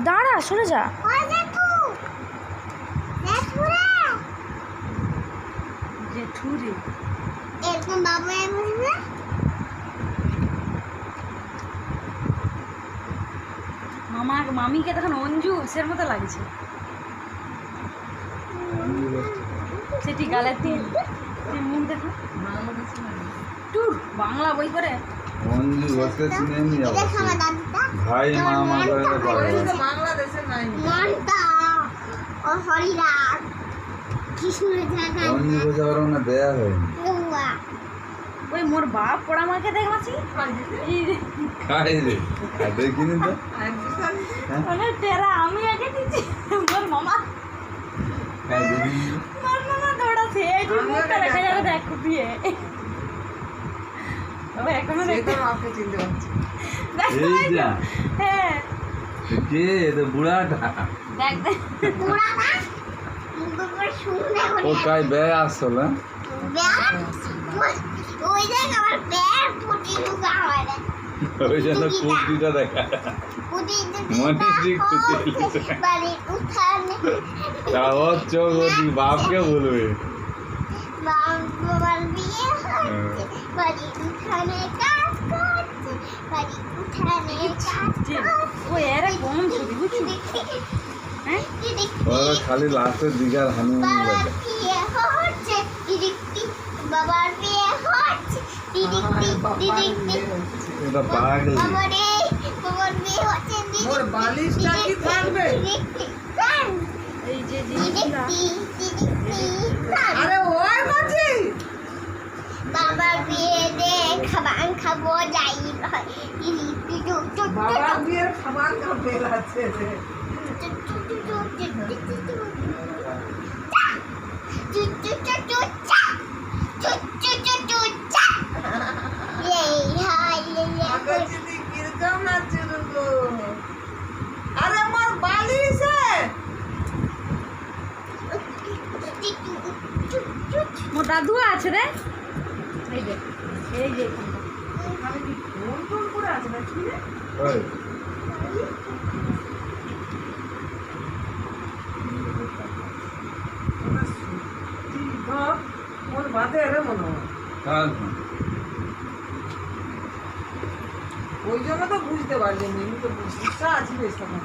দাঁড়া, সরে যা। মামিকে তখন অঞ্জু সের মতো লাগছে। সেটি গালের তিল মুখ দেখো টুর বাংলা বই করে অঞ্জু বসে চিনেনি ভাই মামা করে বাংলাদেশের নাই অঞ্জু বসে ওর না দেয়া হয়নি ওই মোর বাপ পড়া মাকে দেখমাছি খাই রে দেখিনি তো অনেক তেরা আমি আগে দিচ্ছি মোর মামা খাই দেখিনি মোর মামা দৌড়াছে এই যে মুখটা দেখা যাবে দেখ কুপিয়ে তবে এখনো দেখতে আপনি চিনতে পারছেন এই যা হ্যাঁ কে এটা বুড়াটা দেখ দেখ ও কাই বে আসলে ওই জন্য কুর্তিটা দেখা মনে ওর চোখ ওর বাপকে বলবে ওরা খালি লাস্টের দিকে হানুমান বাবার বিয়ে হচ্ছে এটা পাগল বাবার বিয়ে হচ্ছে মোর বালিশটা কি থাকবে এই যে জিনিসটা আরে ওই মাঝি বাবার বিয়ে দে খাবার খাবো যাই বাবার বিয়ের খাবার খাবে আছে আরে আমার বালিশ মোর দাদু আছে রে এই যে এই যে ওখানে কি ফোন টোন করে আছে নাকি রে ওই ওর বাদে রে মনে হয় কাল ওই জন্য তো বুঝতে পারলেন আমি তো বুঝতে আছি বেশ তখন